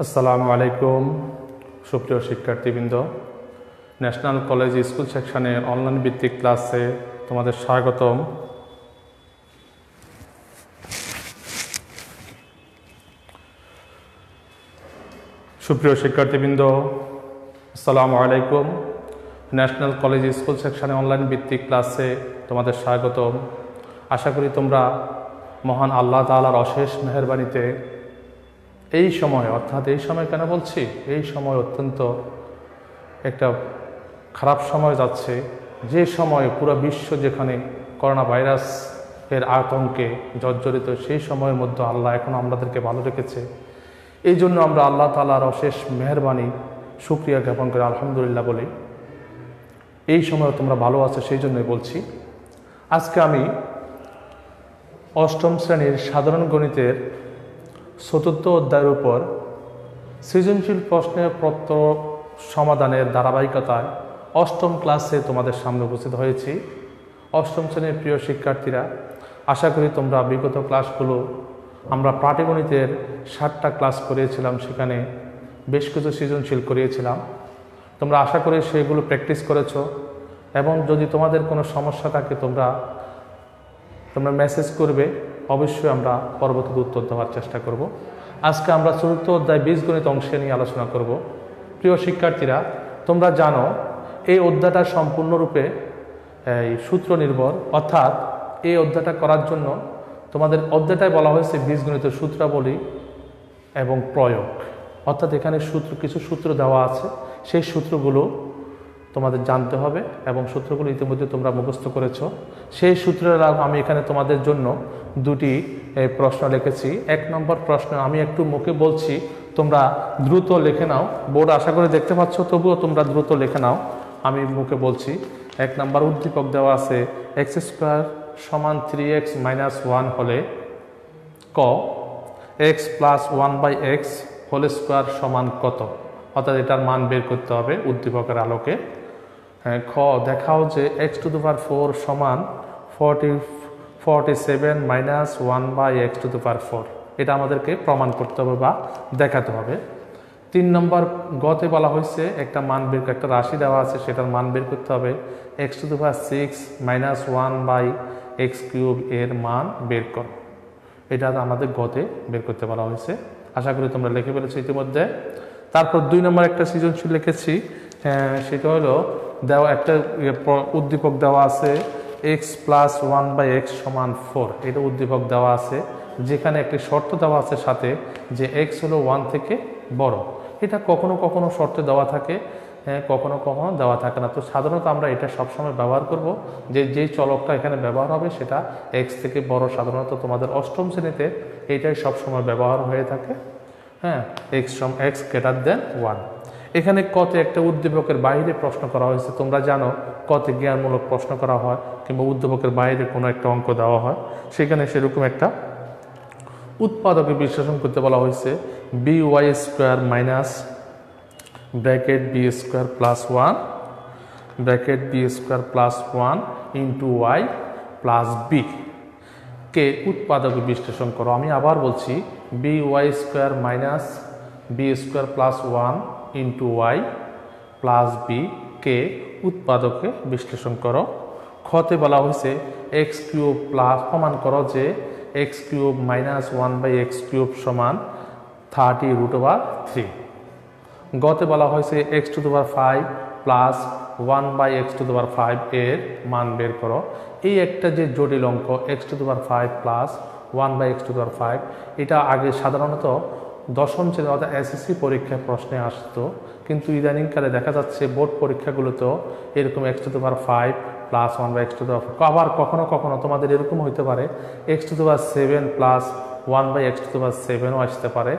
আসসালামু আলাইকুম সুপ্রিয় শিক্ষার্থীবৃন্দ, ন্যাশনাল কলেজ স্কুল সেকশনের অনলাইন ভিত্তিক ক্লাসে তোমাদের স্বাগতম। সুপ্রিয় শিক্ষার্থীবৃন্দ, আসসালামু আলাইকুম। ন্যাশনাল কলেজ স্কুল সেকশনের অনলাইন ভিত্তিক ক্লাসে তোমাদের স্বাগতম। আশা করি তোমরা মহান আল্লাহ তাআলার অশেষ মেহেরবানিতে এই সময়, অর্থাৎ এই সময় কেন বলছি, এই সময় অত্যন্ত একটা খারাপ সময় যাচ্ছে, যে সময়ে পুরো বিশ্ব যেখানে করোনা ভাইরাসের আতঙ্কে জর্জরিত, সেই সময়ের মধ্যে আল্লাহ এখন আমাদেরকে ভালো রেখেছে। এই জন্য আমরা আল্লাহ তাআলার অশেষ মেহেরবানি শুকরিয়া জ্ঞাপন করে আলহামদুলিল্লাহ বলি। এই সময় তোমরা ভালো আছো সেই জন্যই বলছি। আজকে আমি অষ্টম শ্রেণীর সাধারণ গণিতের চতুর্থ অধ্যায়ের উপর সৃজনশীল প্রশ্নের পত্র সমাধানের ধারাবাহিকতায় অষ্টম ক্লাসে তোমাদের সামনে উপস্থিত হয়েছি। অষ্টম শ্রেণীর প্রিয় শিক্ষার্থীরা, আশা করি তোমরা বিগত ক্লাসগুলো, আমরা পাটিগণিতের 7টা ক্লাস করিয়েছিলাম, সেখানে বেশ কিছু সৃজনশীল করিয়েছিলাম। তোমরা আশা করি সেগুলো প্র্যাকটিস করেছো, এবং যদি তোমাদের কোনো সমস্যা থাকে তোমরা মেসেজ করবে, অবশ্যই আমরা পরবর্তীতে উত্তর দেওয়ার চেষ্টা করব। আজকে আমরা চতুর্থ অধ্যায় বীজগণিত অংশে নিয়ে আলোচনা করব। প্রিয় শিক্ষার্থীরা, তোমরা জানো এই অধ্যায়টা সম্পূর্ণরূপে এই সূত্র নির্ভর, অর্থাৎ এই অধ্যায়টা করার জন্য তোমাদের অধ্যায়টায় বলা হয়েছে বীজগণিতের সূত্রাবলী এবং প্রয়োগ, অর্থাৎ এখানে কিছু সূত্র দেওয়া আছে, সেই সূত্রগুলো তোমাদের জানতে হবে এবং সূত্রগুলো ইতিমধ্যে তোমরা মুখস্থ করেছো। সেই সূত্রের আমি এখানে তোমাদের জন্য দুটি প্রশ্ন লিখেছি। 1 নম্বর প্রশ্ন আমি একটু মুখে বলছি, তোমরা দ্রুত লিখে নাও। বোর্ড আশা করে দেখতে পাচ্ছ, তবুও তোমরা দ্রুত লিখে নাও। আমি মুখে বলছি। 1 নম্বর উদ্দীপক দেওয়া আছে x² = 3x - 1 হলে ক x + 1/x² সমান কত, অর্থাৎ এটার মান বের করতে হবে উদ্দীপকের আলোকে। খ দেখাও যে x⁴ সমান 47 - 1/x⁴, এটা আমাদেরকে প্রমাণ করতে হবে বা দেখাতে হবে। 3 নম্বর গতে বলা হয়েছে একটা মান বের, একটা রাশি দেওয়া আছে, সেটার মান বের করতে হবে। x⁶ - 1/x³ এর মান বের করো, এটা আমাদের গতে বের করতে বলা হয়েছে। আশা করি তোমরা লিখে ফেলেছো ইতিমধ্যে। তারপর 2 নম্বর একটা সৃজনশীল লিখেছি, সেটা হলো দেওয়া একটা উদ্দীপক দেওয়া আছে x + 1/x = 4, এটা উদ্দীপক দেওয়া আছে, যেখানে একটি শর্ত দেওয়া আছে সাথে যে x হলো 1 থেকে বড়। এটা কখনো কখনো শর্তে দেওয়া থাকে, কখনো কখনো দেওয়া থাকে না। তো সাধারণত আমরা এটা সবসময় ব্যবহার করব, যেই চলকটা এখানে ব্যবহার হবে সেটা x থেকে বড়। সাধারণত তোমাদের অষ্টম শ্রেণীতে এইটাই সবসময় ব্যবহার হয়ে থাকে। x > 1। এখানে কতে একটা উদ্দীপকের বাইরে প্রশ্ন করা হয়েছে। তোমরা জানো কতে জ্ঞানমূলক প্রশ্ন করা হয় কিংবা উদ্দীপকের বাইরে কোনো একটা অঙ্ক দেওয়া হয়, সেখানে সেরকম একটা উৎপাদকে বিশ্লেষণ করতে বলা হয়েছে by² - (b² + 1) (b² + 1) * y + b কে উৎপাদকে বিশ্লেষণ করো। আমি আবার বলছি, by² - (b² + 1) * y + b কে উৎপাদকে বিশ্লেষণ করো। খতে বলা হয়েছে x³ প্রমাণ করো যে x³ - 1/x³ সমান 30√3। গতে বলা হয়েছে x⁵ + 1/x⁵ এর মান বের করো। এই একটা যে জটিল অঙ্ক x⁵ + 1/x⁵, এটা আগে সাধারণত দশম শ্রেণী অর্থাৎ SSC পরীক্ষায় প্রশ্নে আসতো, কিন্তু ইদানিংকালে দেখা যাচ্ছে বোর্ড পরীক্ষাগুলোতেও এরকম x⁵ + 1/x⁵। আবার কখনো কখনো তোমাদের এরকম হইতে পারে x⁵ + 1/x⁵ও আসতে পারে,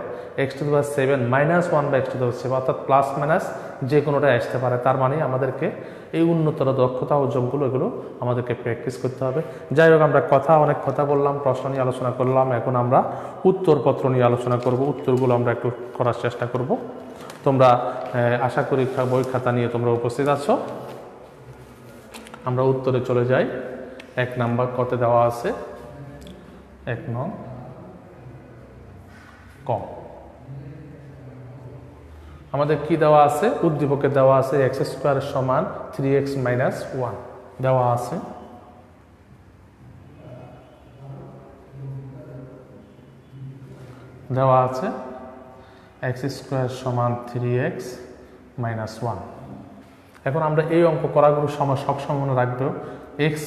x⁵ - 1/x⁵, অর্থাৎ প্লাস মাইনাস যে কোনোটাই আসতে পারে। তার মানে আমাদেরকে এই উন্নতর দক্ষতা অর্জনগুলো এগুলো আমাদেরকে প্র্যাকটিস করতে হবে। যাই হোক, আমরা অনেক কথা বললাম, প্রশ্ন নিয়ে আলোচনা করলাম, এখন আমরা উত্তরপত্র নিয়ে আলোচনা করব। উত্তরগুলো আমরা একটু করার চেষ্টা করব। তোমরা আশা করি বই খাতা নিয়ে তোমরা উপস্থিত আছো। আমরা উত্তরে চলে যাই। 1 নাম্বার কতে দেওয়া আছে 1 নং ক আমাদের কি দেওয়া আছে? উদ্দীপকে দেওয়া আছে এক্স স্কোয়ার সমান 3x মাইনাস 1 দেওয়া আছে। এক্স স্কোয়ার সমান 3x মাইনাস 1। এখন আমরা এই অঙ্ক করাগুলো সবসময় মনে রাখবো, এক্স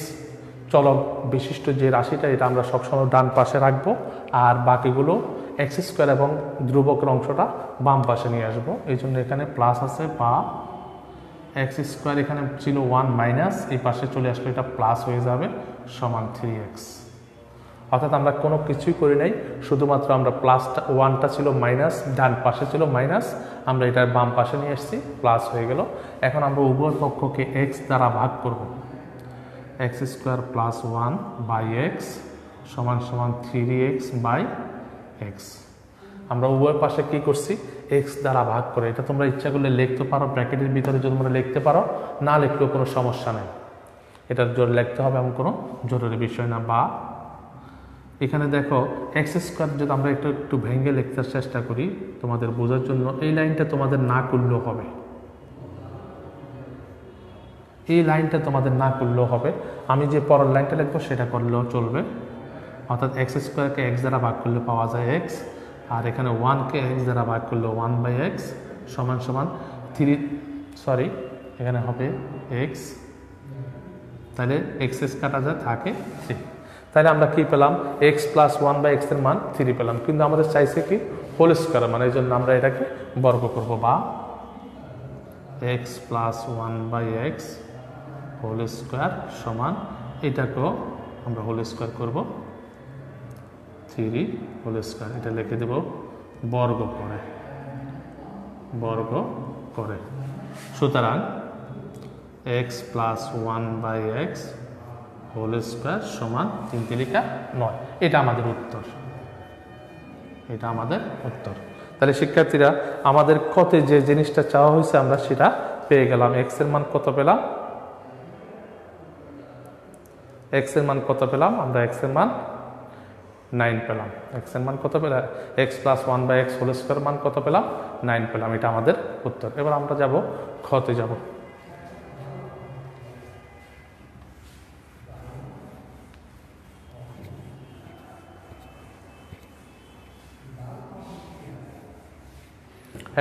চলক বিশিষ্ট যে রাশিটা এটা আমরা সবসময় ডান পাশে রাখবো, আর বাকিগুলো এক্স স্কোয়ার এবং ধ্রুবকের অংশটা বাম পাশে নিয়ে আসবো। এই জন্য এখানে প্লাস আছে, বা এক্স স্কোয়ার এখানে ছিল 1 মাইনাস, এই পাশে চলে আসলে এটা প্লাস হয়ে যাবে, সমান 3x। অর্থাৎ আমরা কোনো কিছুই করি নাই, শুধুমাত্র আমরা প্লাসটা 1টা ছিল মাইনাস, ডান পাশে ছিল মাইনাস, আমরা এটা বাম পাশে নিয়ে এসেছি, প্লাস হয়ে গেল। এখন আমরা উভয় পক্ষকে এক্স দ্বারা ভাগ করব। X square plus 1 by x সমান সমান 3x বাই এক্স। আমরা উভয় পাশে কি করছি? এক্স দ্বারা ভাগ করে। এটা তোমরা ইচ্ছা করলে লিখতে পারো, ব্র্যাকেটের ভিতরে যদি তোমরা লিখতে পারো, না লিখলেও কোনো সমস্যা নেই, এটা জোর লিখতে হবে এমন কোনো জরুরি বিষয় না। বা এখানে দেখো এক্স স্কোয়ার যদি আমরা একটু ভেঙে লিখতে চেষ্টা করি তোমাদের বোঝার জন্য, এই লাইনটা তোমাদের না করলেও হবে, এই লাইনটা তোমাদের না করলেও হবে। আমি যে পরের লাইনটা লিখবো সেটা করলেও চলবে। অর্থাৎ এক্স স্কোয়ারকে এক্স দ্বারা ভাগ করলে পাওয়া যায় এক্স, আর এখানে 1কে এক্স দ্বারা ভাগ করলে 1 বাই এক্স সমান সমান এখানে হবে এক্স, তাহলে এক্স কাটা যায়, থাকে 3। তাহলে আমরা কি পেলাম? এক্স প্লাস 1 বাই এক্সের মান 3 পেলাম, কিন্তু আমাদের চাইছে কি? হোল স্কোয়ার মানে, এই জন্য আমরা এটাকে বর্গ করব, বা x plus 1 by x whole square সমান, এটাকেও আমরা হোল স্কোয়ার করবো, 3 হোল স্কোয়ার। এটা লিখে দেব বর্গ করে। সুতরাং x plus 1 by x whole square সমান 3 তিরিকা 9। এটা আমাদের উত্তর। তাহলে শিক্ষার্থীরা, আমাদের কতে যে জিনিসটা চাওয়া হয়েছে আমরা সেটা পেয়ে গেলাম। এক্স এর মান কত পেলাম? আমরা এক্স এর মান 9 পেলাম। এক্স এর মান কত পেলাম? X plus 1 by x whole square মান কত পেলাম? 9 পেলাম। এটা আমাদের উত্তর। এবার আমরা যাব খতে যাব।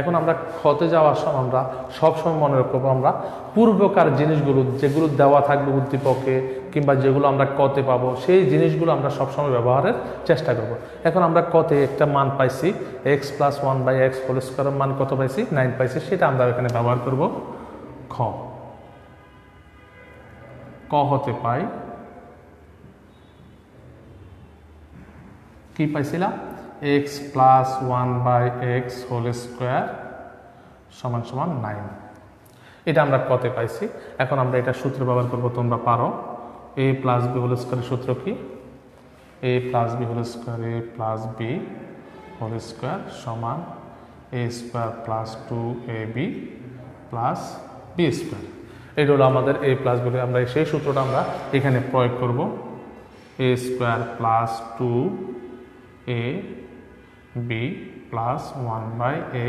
এখন আমরা খতে যাওয়ার সময় আমরা সবসময় মনে রাখবো, আমরা পূর্বকার জিনিসগুলো যেগুলো দেওয়া থাকবে উদ্দীপকে কিংবা যেগুলো আমরা কতে পাবো, সেই জিনিসগুলো আমরা সবসময় ব্যবহারের চেষ্টা করব। এখন আমরা কতে একটা মান পাইছি, x plus 1 by x whole স্কোয়ারের মান কত পাইছি? 9 পাইছি, সেটা আমরা এখানে ব্যবহার করব। ক হতে পাই কি পাইছিলাম? X plus 1 by x whole square সমান সমান 9। এটা আমরা কতে পাইছি। এখন আমরা এটা সূত্র ব্যবহার করব, তোমরা পারো। এ প্লাস বি হোল স্কোয়ারের সূত্র কি? A plus B whole square, A plus B whole square সমান A square plus 2ab plus B square. এটা হলো আমাদের এ প্লাস বি। আমরা সেই সূত্রটা আমরা এখানে প্রয়োগ করব। A square plus 2ab plus 1 by A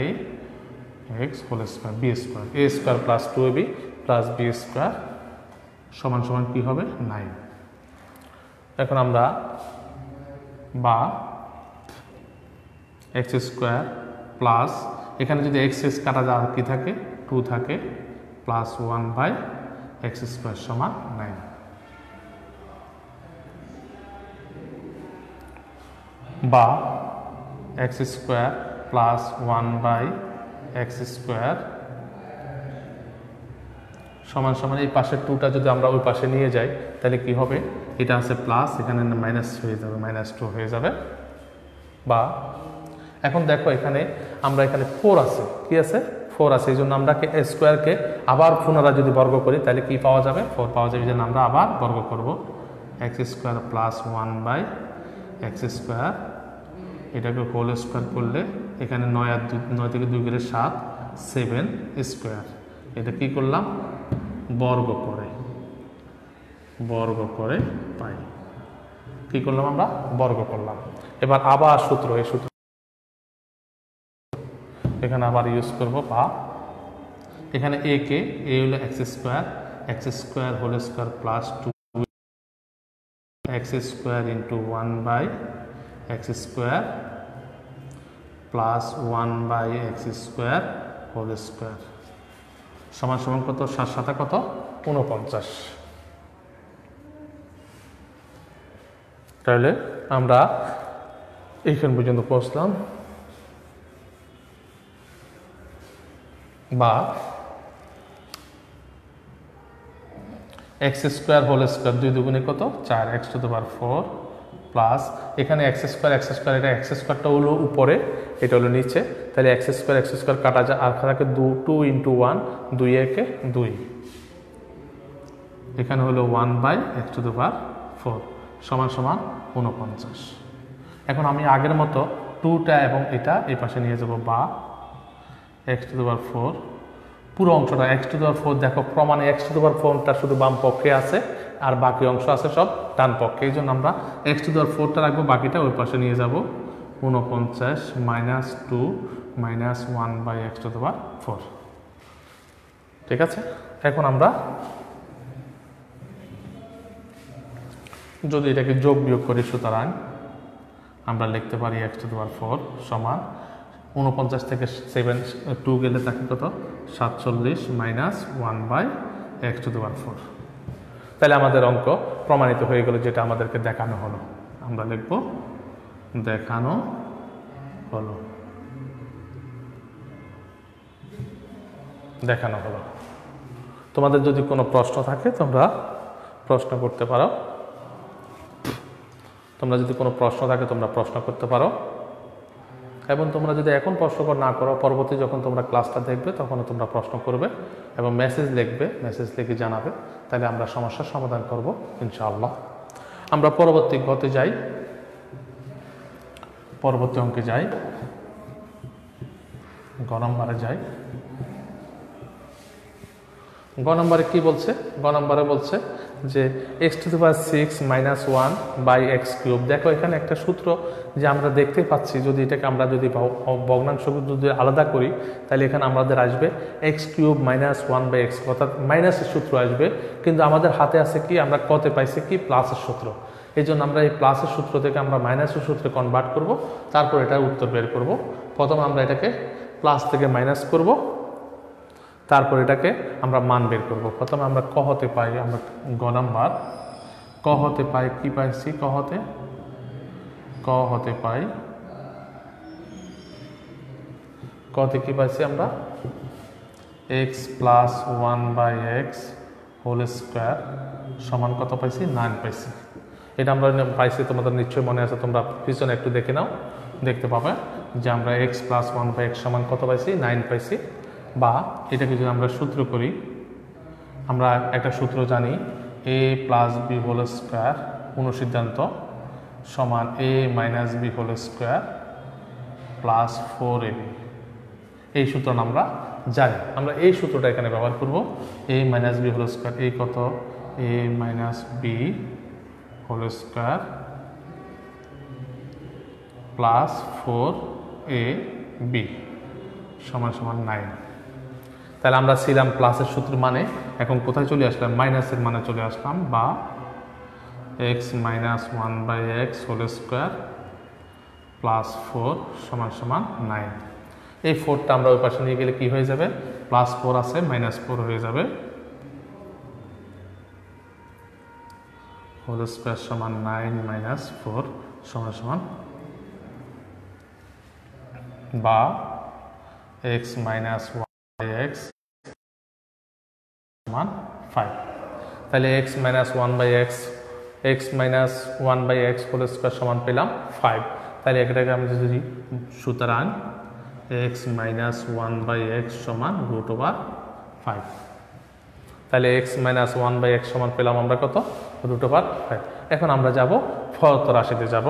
x whole square B square. A square plus 2ab plus B square সমান সমান কি হবে? 9। এখন আমরা বা এক্স স্কোয়ার প্লাস, এখানে যদি এক্স কাটা যায় কি থাকে? 2 থাকে, প্লাস 1 বাই এক্স স্কোয়ার সমান 9। বা x square plus 1 by x square সমান সমান, এই পাশের 2টা যদি আমরা ওই পাশে নিয়ে যাই তাহলে কি হবে? এটা আছে প্লাস, এখানে মাইনাস হয়ে যাবে, -2 হয়ে যাবে। বা এখন দেখো এখানে আমরা এখানে 4 আছে, কি আছে? 4 আছে, এই জন্য আমরা এ স্কোয়ারকে আবার পুনরায় যদি বর্গ করি তাহলে কি পাওয়া যাবে? 4 পাওয়া যাবে। এই জন্য আমরা আবার বর্গ করব। X square plus 1 by x square, এটাকে হোল স্কোয়ার করলে এখানে 9 থেকে 2 গেলে 7, 7 স্কোয়ার। এটা কি করলাম? বর্গ করে পাই। কি করলাম? আমরা বর্গ করলাম। এবার আবার সূত্র, এখানে আবার ইউজ করব বা এখানে এ কে এ হলো x square whole square plus 2 x square into 1/x square plus 1/x square whole square সমান সমান কত 7 7 কত 49। তাহলে আমরা এইখান পর্যন্ত পৌঁছলাম বা এক্স স্কোয়ার হোল স্কোয়ার 2 দুগুণে কত 4 x two the power 4 plus এখানে এক্স স্কোয়ার এটা এক্স স্কোয়ারটা হলো উপরে এটা হলো নিচে তাহলে এক্স স্কোয়ার কাটা যায় আর থাকে 2 ইন্টু 1 2 একে 2 এখানে হলো 1/x টু দি পাওয়ার 4 সমান সমান 49। এখন আমি আগের মতো 2টা এবং এটা এই পাশে নিয়ে যাব বা x টু দি পাওয়ার 4 পুরো অংশটা x টু দি পাওয়ার 4 দেখো প্রমাণে x টু দি পাওয়ার 4টা শুধু বাম পক্ষে আছে আর বাকি অংশ আছে সব ডান পক্ষে এই জন্য আমরা x টু দি পাওয়ার 4টা রাখবো বাকিটা ওই পাশে নিয়ে যাব 49 minus 2 minus 1/x to the power 4 ঠিক আছে। এখন আমরা যদি এটাকে যোগ বিয়োগ করি সুতরাং আমরা লিখতে পারি x টু দি পাওয়ার 4 সমান 49 থেকে 2 গেলে থাকে কত 47 minus 1/x to the power 4। তাহলে আমাদের অঙ্ক প্রমাণিত হয়ে গেল যেটা আমাদেরকে দেখানো হলো আমরা লিখব দেখানো হলো তোমাদের যদি কোনো প্রশ্ন থাকে তোমরা প্রশ্ন করতে পারো করতে পারো এবং তোমরা যদি এখন প্রশ্ন না করো পরবর্তী যখন তোমরা ক্লাসটা দেখবে তখন তোমরা প্রশ্ন করবে এবং মেসেজ লিখে জানাবে তাহলে আমরা সমস্যার সমাধান করব ইনশাআল্লাহ। আমরা পরবর্তী অঙ্কে যাই গ নম্বরে কি বলছে বলছে যে x two the power 6 minus 1/x cube. দেখো এখানে একটা সূত্র যে আমরা দেখতে পাচ্ছি যদি এটাকে আমরা যদি ভগ্নাংশ যদি আলাদা করি তাহলে এখানে আমাদের আসবে x কিউব মাইনাস 1/x অর্থাৎ মাইনাসের সূত্র আসবে কিন্তু আমাদের হাতে আছে কি আমরা কতে পাইছি কি প্লাসের সূত্র এই জন্য আমরা এই প্লাসের সূত্র থেকে আমরা মাইনাসের সূত্রে কনভার্ট করব তারপর এটার উত্তর বের করব। প্রথমে আমরা এটাকে প্লাস থেকে মাইনাস করব তারপর এটাকে আমরা মান বের করব। প্রথমে আমরা ক হতে পাই আমরা গ নাম্বার ক হতে পাই কি পাইছি ক হতে পাই কতে কি পাইছি আমরা x plus 1/x whole square সমান কত পাইছি 9 পাইছি। এটা আমরা পাইছি তোমাদের নিশ্চয়ই মনে আছে তোমরা পিছনে একটু দেখে নাও দেখতে পাবে যে আমরা x প্লাস 1/x সমান কত পাইছি 9 পাইছি। বা এটাকে যদি আমরা সূত্র করি আমরা একটা সূত্র জানি a plus B whole square অনুসিদ্ধান্ত সমান a minus B whole square plus 4ab এই সূত্র আমরা জানি আমরা এই সূত্রটা এখানে ব্যবহার করব a minus B whole square এই কত a minus B whole square plus 4ab সমান সমান 9। তাহলে আমরা ছিলাম প্লাসের সূত্র মানে এখন কোথায় চলে আসলাম মাইনাসের মানে চলে আসলাম বা x minus 1/x whole square plus 4 সমান সমান 9। এই 4টা আমরা ওই পাশে নিয়ে গেলে কি হয়ে যাবে প্লাস 4 আছে মাইনাস 4 হয়ে যাবে হোল স্কোয়ার সমান 9 মাইনাস 4 সমান সমান বা x মাইনাস 1/x সমান 5। তাহলে x minus 1/x whole square সমান পেলাম 5। তাহলে এটাকে আমি যদি সুতরাং x মাইনাস 1/x সমান √5। তাহলে x মাইনাস 1/x সমান পেলাম আমরা কত √5। এখন আমরা যাব ফলত রাশিতে যাব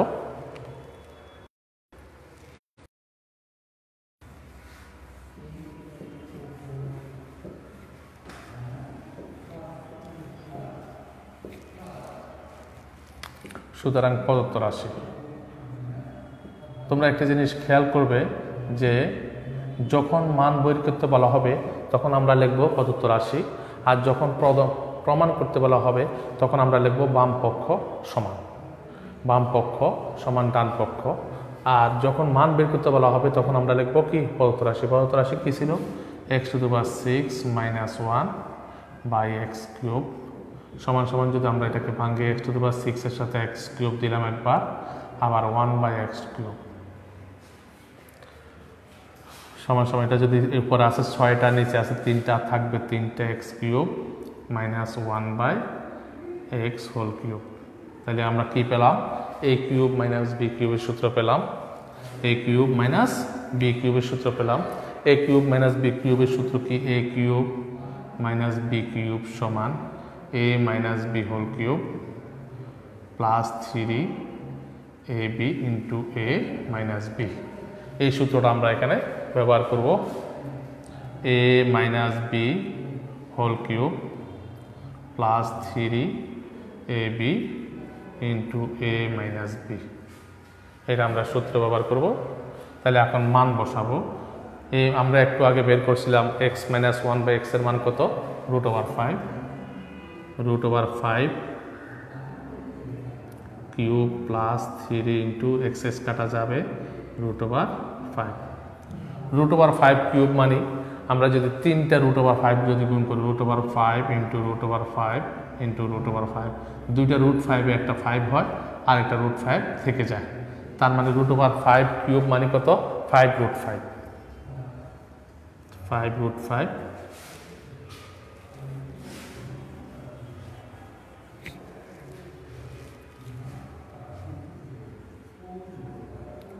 সুতরাং প্রদত্ত রাশি তোমরা একটা জিনিস খেয়াল করবে যে যখন মান বের করতে বলা হবে তখন আমরা লিখব প্রদত্ত রাশি, আর যখন প্রমাণ করতে বলা হবে তখন আমরা লিখব বাম পক্ষ সমান ডান পক্ষ। আর যখন মান বের করতে বলা হবে তখন আমরা লিখব কি প্রদত্ত রাশি। প্রদত্ত রাশি কি ছিল? x⁻6 - 1 বাই এক্স কিউব সমান সমান, যদি আমরা এটাকে ভাঙে x⁻6 এর সাথে এক্স কিউব দিলাম একবার, আবার 1 বাই এক্স কিউব সমান সমান, এটা যদি উপরে আছে 6টা, নিচে আছে 3টা, থাকবে 3টা x cube minus 1 by x whole cube. তাহলে আমরা কি পেলাম? a কিউব মাইনাস বি কিউবের সূত্র পেলাম। a কিউব মাইনাস বি কিউবের সূত্র পেলাম। a কিউব মাইনাস বি কিউবের সূত্র কি? a cube minus b cube সমান a minus B whole cube plus 3ab into a minus b. এই সূত্রটা আমরা এখানে ব্যবহার করব। a minus B whole cube plus 3ab into a minus b, এটা আমরা সূত্র ব্যবহার করব। তাহলে এখন মান বসাবো। আমরা একটু আগে বের করছিলাম x-1 বাই এক্স এর মান কত? √5 কিউব প্লাস 3 ইন্টু এক্স কাটা যাবে √5। √5 কিউব মানে আমরা যদি 3টা √5 যদি গুণ করি, √5 ইন্টু √5 ইন্টু √5, 2টা √5 এ একটা 5 হয় আর একটা √5 থেকে যায়। তার মানে √5 কিউব মানে কত? 5√5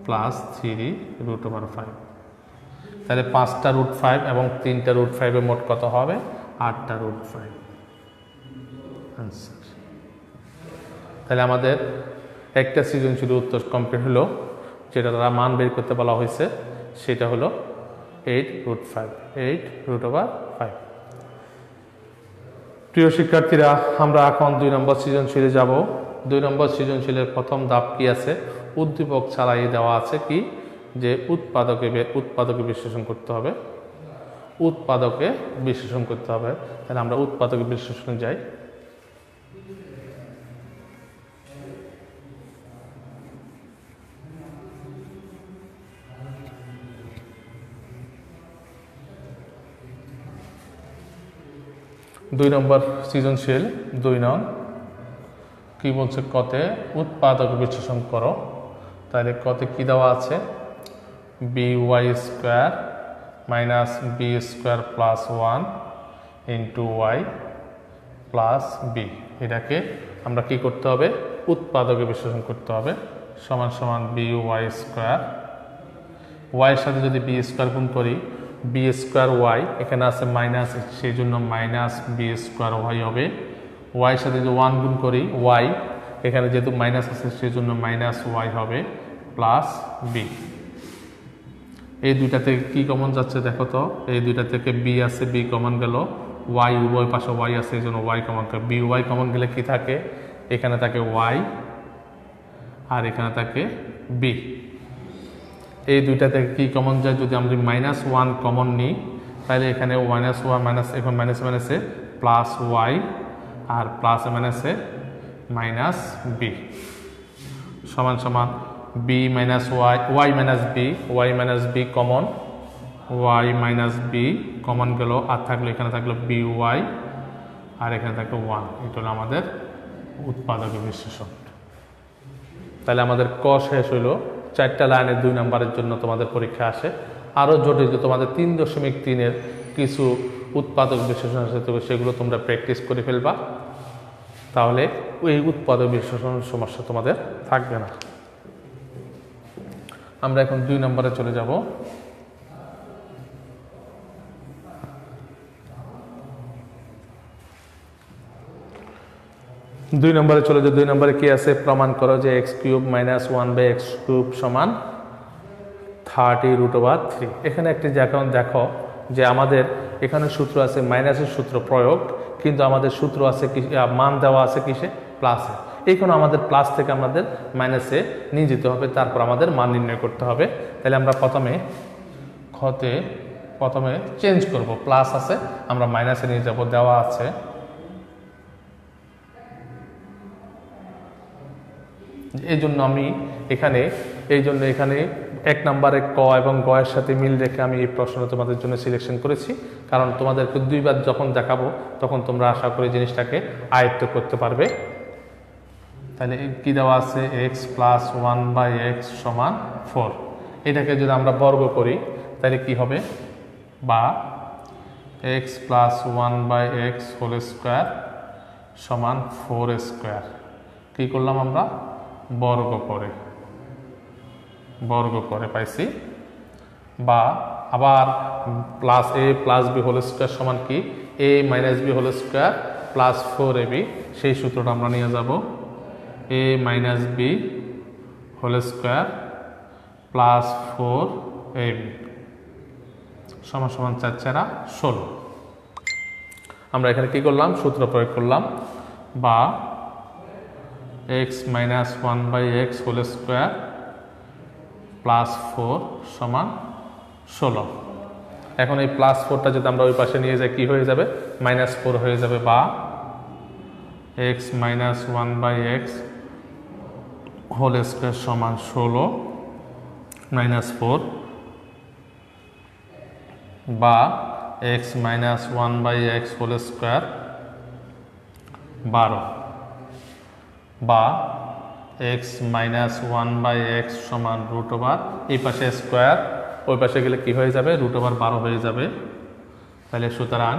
প্লাস 3√5। তাহলে 5টা √5 এবং 3টা √5 এর মোট কত হবে? 8টা √5 আনসার। তাহলে আমাদের একটা সৃজনশীল উত্তর কমপ্লিট হলো। যেটা তারা মান বের করতে বলা হয়েছে সেটা হলো 8√5। প্রিয় শিক্ষার্থীরা, আমরা এখন 2 নম্বর সৃজনশীলে যাব। 2 নম্বর সৃজনশীলের প্রথম ধাপ কি আছে? উদ্দীপক ছাড়াই দেওয়া আছে কি যে উৎপাদকে বিশ্লেষণ করতে হবে। তাহলে আমরা উৎপাদকে বিশ্লেষণে যাই। দুই নম্বর সৃজনশীল 2 নং কি বলছে? কতে উৎপাদক বিশ্লেষণ করো। তাহলে কতে কি দেওয়া আছে? by² minus b² plus 1 into y plus b। এটাকে আমরা কি করতে হবে? উৎপাদকে বিশ্লেষণ করতে হবে। সমান সমান by², y এর সাথে যদি b² গুণ করি, b²y এখানে আছে মাইনাস, সেই জন্য মাইনাস b²y হবে। y এর সাথে যদি 1 গুণ করি, y এখানে যেহেতু মাইনাস আছে সেই জন্য মাইনাস y হবে প্লাস b। এই দুইটা থেকে কি কমন যাচ্ছে দেখো তো? এই দুইটা থেকে b আছে, b কমন গেল, y উভয় পাশে y আছে এই জন্য y কমন গেল। by কমন গেলে কি থাকে? এখানে থাকে y আর এখানে থাকে b। এই দুইটা থেকে কি কমন যায়? যদি আমরা -1 কমন নিই তাহলে এখানে -1 মাইনাস, এখন মাইনাস মাইনাসে প্লাস y আর প্লাস মাইনাসে মাইনাস b সমান সমান b minus y minus b common, y minus b common গেল, আর থাকলো এখানে থাকলো by আর এখানে থাকলো 1। এটা হলো আমাদের উৎপাদক বিশ্লেষণ। তাহলে আমাদের ক শেষ হইলো। 4টা লাইনের 2 নম্বরের জন্য তোমাদের পরীক্ষা আসে। আরও জটিল তোমাদের 3.3 কিছু উৎপাদক বিশ্লেষণ আছে, তবে সেগুলো তোমরা প্র্যাকটিস করে ফেলবা, তাহলে ওই উৎপাদক বিশ্লেষণের সমস্যা তোমাদের থাকবে না। আমরা এখন 2 নম্বরে চলে যাব। দুই নম্বরে চলে যে 2 নম্বরে কি আছে? প্রমাণ করো যে x³ মাইনাস 1 বাই x³ সমান 30√3। এখানে একটি দেখো যে আমাদের এখানে সূত্র আছে মাইনাসের সূত্র প্রয়োগ, কিন্তু আমাদের সূত্র আছে কি? মান দেওয়া আছে কিসে? প্লাসে। এইখানে আমাদের প্লাস থেকে আমাদের মাইনাসে নিয়ে যেতে হবে, তারপর আমাদের মান নির্ণয় করতে হবে। তাহলে আমরা প্রথমে খ ঘতে প্রথমে চেঞ্জ করব, প্লাস আছে আমরা মাইনাসে নিয়ে যাব, দেওয়া আছে এই জন্য আমি এখানে এক নম্বরে ক এবং গ এর সাথে মিল রেখে আমি এই প্রশ্নটা তোমাদের জন্য সিলেকশন করেছি, কারণ তোমাদেরকে দুইবার যখন দেখাবো তখন তোমরা আশা করি জিনিসটাকে আয়ত্ত করতে পারবে। তাহলে কি দেওয়া আছে, এক্স প্লাস 1/x সমান 4। এটাকে যদি আমরা বর্গ করি তাহলে কি হবে, বা x plus 1/x whole square সমান 4 স্কোয়ার। কি করলাম আমরা, বর্গ করে পাইছি। বা আবার plus a plus b whole square সমান কি, a minus b whole square plus 4ab। সেই সূত্রটা আমরা নিয়ে যাব, a minus b whole square plus 4ab সমান সমান 4 × 16। আমরা এখানে কি করলাম, সূত্র প্রয়োগ করলাম, বা x minus 1/x whole square plus 4 সমান 16। এখন এই প্লাস 4টা যদি আমরা ওই পাশে নিয়ে যাই কি হয়ে যাবে, -4 হয়ে যাবে, বা x minus 1/x whole square সমান 16 -4, বা x minus 1/x whole square 12, বা x মাইনাস 1/x সমান √, এই পাশে স্কোয়ার ওই পাশে গেলে কি হয়ে যাবে, √12 হয়ে যাবে। তাহলে সুতরাং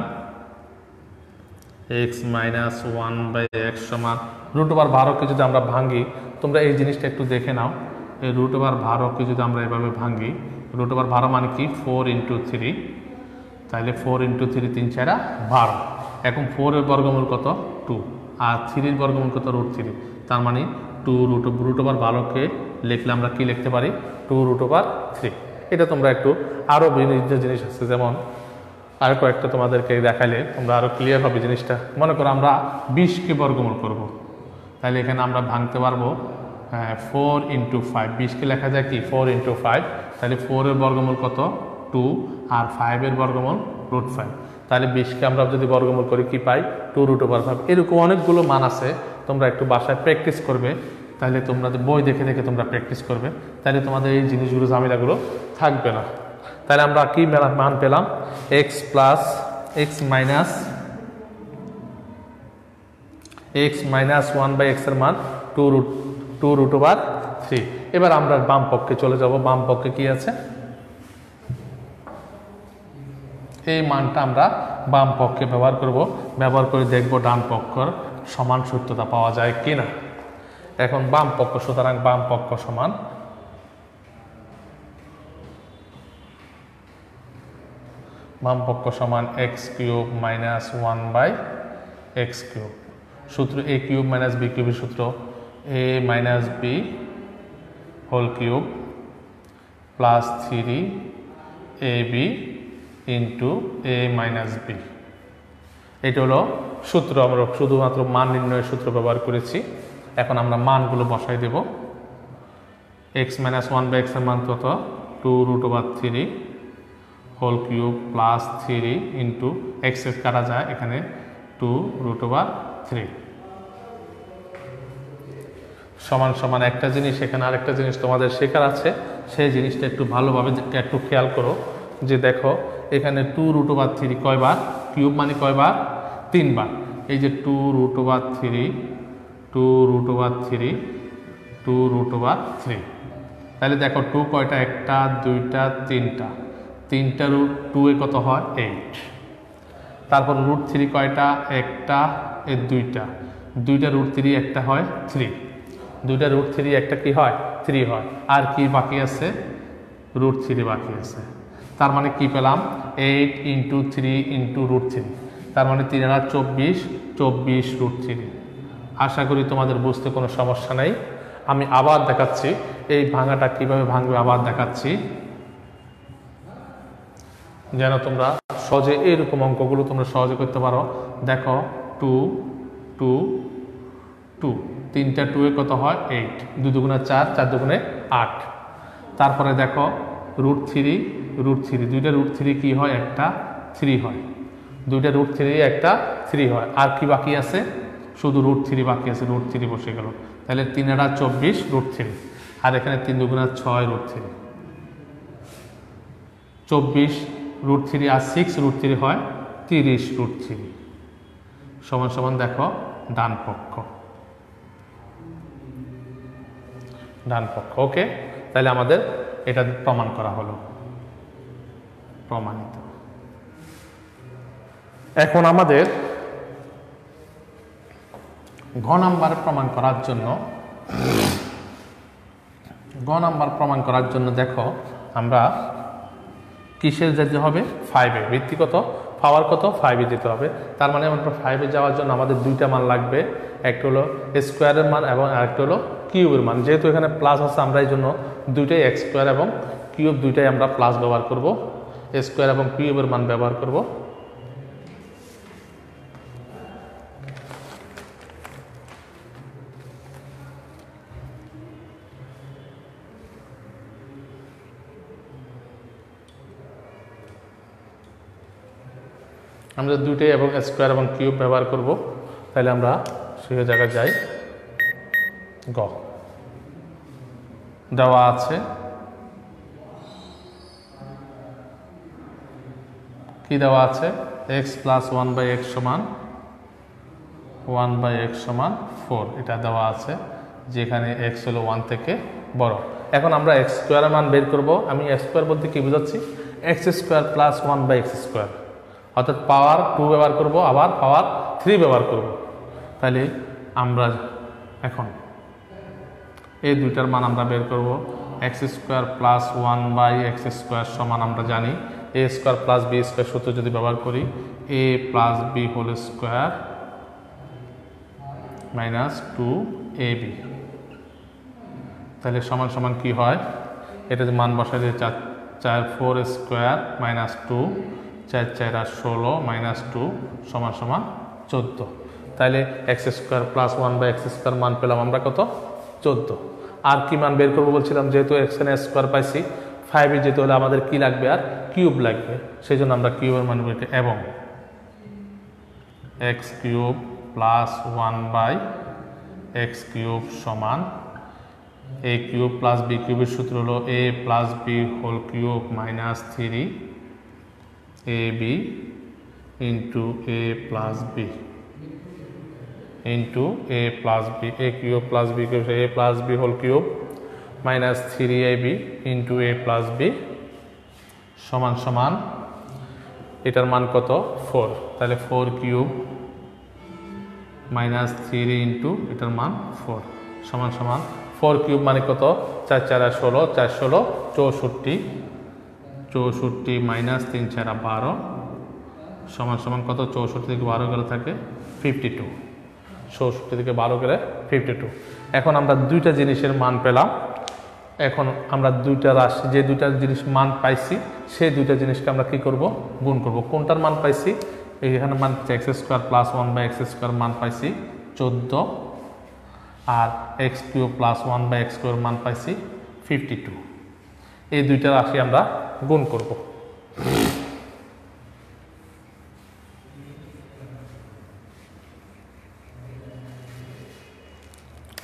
x মাইনাস 1/x সমান √12কে যদি আমরা ভাঙি, তোমরা এই জিনিসটা একটু দেখে নাও, এই √12কে যদি আমরা এভাবে ভাঙি, √12 মানে কি 4 × 3, তাহলে 4 × 3 3 × 12। এখন 4 এর বর্গমূল কত, 2, আর 3 এর বর্গমূল কত, √3। তার মানে 2 √12কে লিখলে আমরা কি লিখতে পারি, 2 √3। এটা তোমরা একটু আরও বিভিন্ন জিনিস আছে, যেমন আর কয়েকটা তোমাদেরকে দেখাইলে তোমরা আরও ক্লিয়ার হবে জিনিসটা। মনে করো আমরা 20কে বর্গমূল করব, তাহলে এখানে আমরা ভাঙতে পারবো 4 × 5। 20কে লেখা যায় কি 4 × 5, তাহলে 4 এর বর্গমূল কত, 2, আর 5 এর বর্গমূল √5। তাহলে 20কে আমরা যদি বর্গমূল করি কি পাই, 2 √5। এরকম অনেকগুলো মান আছে, তোমরা একটু বাসায় প্র্যাকটিস করবে, তাহলে তোমরা বই দেখে দেখে তোমরা প্র্যাকটিস করবে, তাহলে তোমাদের এই জিনিসগুলো ঝামেলাগুলো থাকবে না। তাহলে আমরা কি মান পেলাম, x মাইনাস 1/x এর মান 2 √3। এবার আমরা বাম পক্ষে চলে যাব, বাম পক্ষে কি আছে, এই মানটা আমরা বাম পক্ষে ব্যবহার করব, ব্যবহার করে দেখব ডান পক্ষের সমান সূত্রতা পাওয়া যায় কিনা। এখন বাম পক্ষ, সুতরাং বাম পক্ষ সমান x³ মাইনাস 1/x³। সূত্র a³ মাইনাস b³ সূত্র a minus b whole cube plus 3ab into a minus b। এটা হলো সূত্র, আমরা শুধুমাত্র মান নির্ণয়ের সূত্র ব্যবহার করেছি। এখন আমরা মানগুলো বসাই দেব। x মাইনাস 1/x এর মান কত, 2 √3 whole cube plus 3 into x কাটা যায়, এখানে 2 √3 সমান সমান। একটা জিনিস এখানে, আরেকটা জিনিস তোমাদের শেখার আছে, সেই জিনিসটা একটু ভালোভাবে একটু খেয়াল করো, যে দেখো এখানে 2 √3 কয়বার, কিউব মানে কয়বার, 3 বার। এই যে 2 √3 তাহলে দেখো 2 কয়টা, একটা, দুইটা, তিনটা √2 এ কত হয়, 8। তারপর √3 কয়টা, একটা, এর দুইটা √3 একটা হয় 3, দুইটা √3 একটা কি হয়, 3 হয়। আর কি বাকি আছে, √3 বাকি আছে। তার মানে কি পেলাম, 8 × 3 × √3, তার মানে 3 আর 24 √3। আশা করি তোমাদের বুঝতে কোনো সমস্যা নেই। আমি আবার দেখাচ্ছি এই ভাঙাটা কিভাবে ভাঙবে, আবার দেখাচ্ছি, যেন তোমরা সহজে এরকম অঙ্কগুলো তোমরা সহজে করতে পারো। দেখো 2 2 2, তিনটা 2 এ কত হয়, 8, 2 × 4 4 × 8। তারপরে দেখো √3 দুইটা √3 কি হয়, একটা 3 হয়, দুইটা √3 একটা 3 হয়, আর কি বাকি আছে, শুধু √3 বাকি আছে, √3 বসে গেল, তাহলে 3 আর 24 √3, আর এখানে 3 দুগুণা 6 √3, 24 √3 আর 6 √3 হয় 30 √3 সমান সমান দেখো ডান পক্ষ। ওকে, তাহলে আমাদের এটা প্রমাণ করা হলো, প্রমাণিত। এখন আমাদের ঘ নাম্বার প্রমাণ করার জন্য দেখো আমরা কিসের যেতে হবে, 5-এ, ভিত্তি কত, পাওয়ার কত, 5-এ যেতে হবে। তার মানে আমরা 5-এ যাওয়ার জন্য আমাদের দুইটা মান লাগবে, একটা হলো স্কোয়ারের মান এবং আরেকটা হলো কিউবের মান। যেহেতু এখানে প্লাস আছে, আমরা এই জন্য দুইটাই এক্স স্কোয়ার এবং কিউব দুইটাই আমরা প্লাস ব্যবহার করব, স্কোয়ার এবং কিউবের মান ব্যবহার করব। আমরা দুইটাই এবং স্কোয়ার এবং কিউব ব্যবহার করব। তাহলে আমরা সেই জায়গায় যাই। গ দেওয়া আছে কি দেওয়া আছে, এক্স প্লাস 1/x সমান 4, এটা দেওয়া আছে, যেখানে এক্স হলো 1 থেকে বড়। এখন আমরা এক্স স্কোয়ারের মান বের করব। আমি এক্স স্কোয়ার বলতে কি বোঝাচ্ছি, x square plus 1/x square, অর্থাৎ পাওয়ার 2 ব্যবহার করব, আবার পাওয়ার 3 ব্যবহার করব। তাহলে আমরা এখন এই দুইটার মান আমরা বের করব। X square plus 1/x square সমান আমরা জানি A square plus B square সূত্র যদি ব্যবহার করি, A plus B whole square minus 2ab, তাহলে সমান সমান কি হয়, এটা যে মান বসাই দিয়ে 4 স্কোয়ার মাইনাস 2, 4 4 আর 16 মাইনাস 2 সমান সমান 14। তাহলে x square plus 1/x square মান পেলাম আমরা কত, 14। আর কি মান বের করবো বলছিলাম, যেহেতু এক্স এর স্কোয়ার পাইছি, 5-এ যেতে হলে আমাদের কি লাগবে, আর কিউব লাগবে, সেই জন্য আমরা কিউবের মান বের করি, এবং x cube plus 1/x cube সমান এ কিউব প্লাস বি কিউবের সূত্র হলো A plus B whole cube minus 3ab into A plus B into A plus B, A cube plus B cube A plus B whole cube minus 3ab into A plus B সমান সমান এটার মান কত, 4। তাহলে 4 cube minus 3 into এটার মান 4 সমান সমান 4 কিউব মানে কত, 4 4 আর 16, 4 16 64 মাইনাস 3 4 12 সমান সমান কত, 64 থেকে 12 গেলে থাকে 52, 64 থেকে 12 গেলে 52। এখন আমরা দুইটা জিনিসের মান পেলাম। এখন আমরা দুইটা রাশি, যে দুইটা জিনিস মান পাইছি, সেই দুইটা জিনিসকে আমরা কি করব, গুণ করব। কোনটার মান পাইছি, এইখানে মান x square plus 1/x square মান পাইছি 14, আর x cube plus 1/x square মান পাইছি 52। এই দুইটা রাশি আমরা গুণ করব।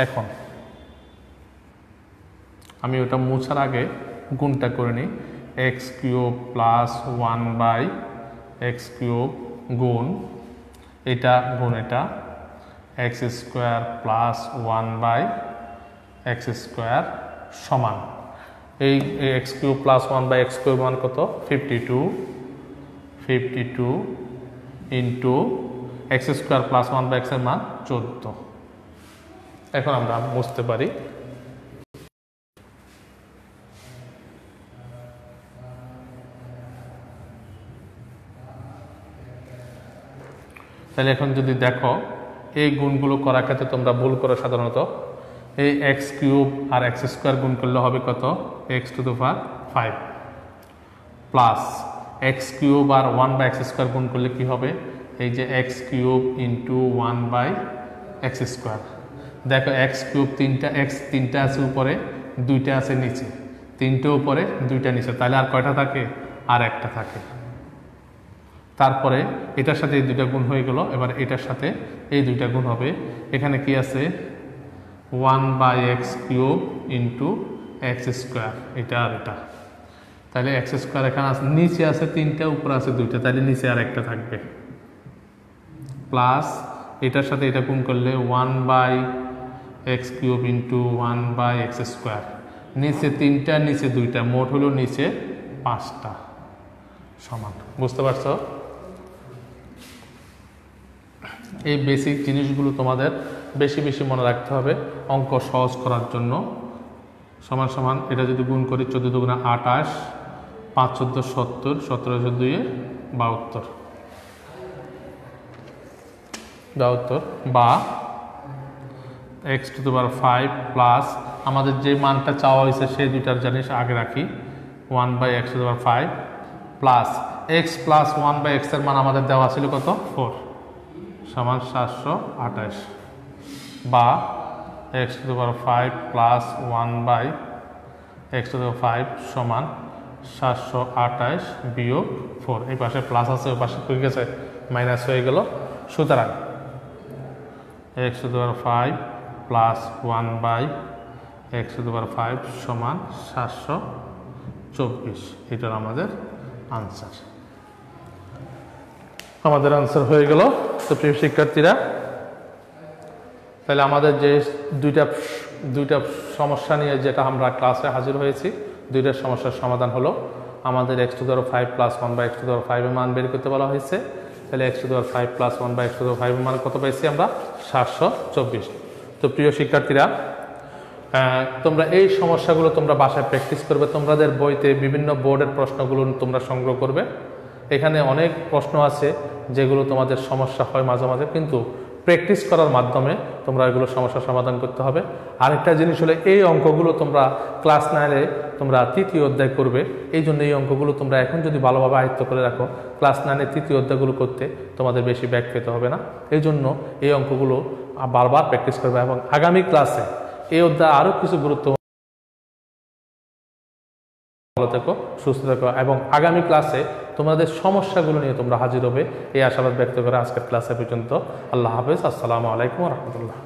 এখন আমি ওটা মোছার আগে গুণটা করে নিই। X cube plus 1/x cube গুণ এটা গুণ এটা, x square plus 1/x square সমান এই x cube plus 1/x cube মান কত, 52 into x square plus 1/x এর মান 14। এখন আমরা বুঝতে পারি তাহলে এখন যদি দেখো এই গুণগুলো করার ক্ষেত্রে তোমরা ভুল করো সাধারণত, এই এক্স কিউব আর এক্স স্কোয়ার গুণ করলে হবে কত, x to the power 5 plus x cube আর 1/x স্কোয়ার গুণ করলে কি হবে, এই যে x cube into 1/x square. দেখো এক্স কিউব 3টা, এক্স 3টা আছে উপরে, 2টা আছে নিচে, 3টে উপরে 2টা নিচে, তাহলে আর কয়টা থাকে? আর একটা থাকে। তারপরে এটার সাথে এই 2টা গুণ হয়ে গেল, এবার এটার সাথে এই 2টা গুণ হবে। এখানে কি আছে? 1/x³ ইন্টু x², এটা আর এটা, তাহলে x² এখানে আছে, নিচে আছে 3টা, উপরে আছে 2টা, তাহলে নিচে আর একটা থাকবে, প্লাস এটার সাথে এটা গুণ করলে 1/x³ ইন্টু 1/x², নিচে 3টা নিচে 2টা, মোট হলো নিচে 5টা সমান। বুঝতে পারছো? এই বেসিক জিনিসগুলো তোমাদের বেশি বেশি মনে রাখতে হবে অঙ্ক সহজ করার জন্য। সমান সমান এটা যদি গুণ করি 14 দুগুণে 28, 5 14 70, 17 2 72, বা x⁵ প্লাস আমাদের যে মানটা চাওয়া হয়েছে সেই দুইটার জানিস আগে রাখি, 1/x⁵ plus x plus 1/x এর মান আমাদের দেওয়া ছিল কত? 4 সমান 728, বা x⁵ প্লাস 1/x⁵ সমান 728 বিয়োগ 4, এই পাশে প্লাস আছে, ওই পাশে হয়ে গেছে মাইনাস হয়ে গেল। সুতরাং x⁵ প্লাস 1/x⁵ সমান 724, এটার আমাদের আনসার। আমাদের আনসার হয়ে গেল। তো প্রিয় শিক্ষার্থীরা, তাহলে আমাদের যে দুইটা সমস্যা নিয়ে যেটা আমরা ক্লাসে হাজির হয়েছি, দুইটা সমস্যার সমাধান হলো। আমাদের x⁵ প্লাস 1/x⁵ এর মান বের করতে বলা হয়েছে। তাহলে x⁵ প্লাস 1/x⁵ এর মান কত পাইছি আমরা? 724। তো প্রিয় শিক্ষার্থীরা, তোমরা এই সমস্যাগুলো তোমরা বাসায় প্র্যাকটিস করবে। তোমাদের বইতে বিভিন্ন বোর্ডের প্রশ্নগুলো তোমরা সংগ্রহ করবে। এখানে অনেক প্রশ্ন আছে যেগুলো তোমাদের সমস্যা হয় মাঝে মাঝে, কিন্তু প্র্যাকটিস করার মাধ্যমে তোমরা এগুলো সমস্যার সমাধান করতে হবে। আরেকটা জিনিস হলো, এই অঙ্কগুলো তোমরা ক্লাস 9-এ তোমরা 3য় অধ্যায় করবে। এই জন্য এই অঙ্কগুলো তোমরা এখন যদি ভালোভাবে আয়ত্ত করে রাখো, ক্লাস 9-এর 3য় অধ্যায়গুলো করতে তোমাদের বেশি ব্যাক পেতে হবে না। এই জন্য এই অঙ্কগুলো বারবার প্র্যাকটিস করবে, এবং আগামী ক্লাসে এই অধ্যায় আরও কিছু গুরুত্ব। ভালো থেকো, সুস্থ থেকো, এবং আগামী ক্লাসে তোমাদের সমস্যাগুলো নিয়ে তোমরা হাজির হবে, এই আশাবাদ ব্যক্ত করে আজকের ক্লাসে পর্যন্ত। আল্লাহ হাফেজ। আসসালামু আলাইকুম ওয়া রাহমাতুল্লাহ।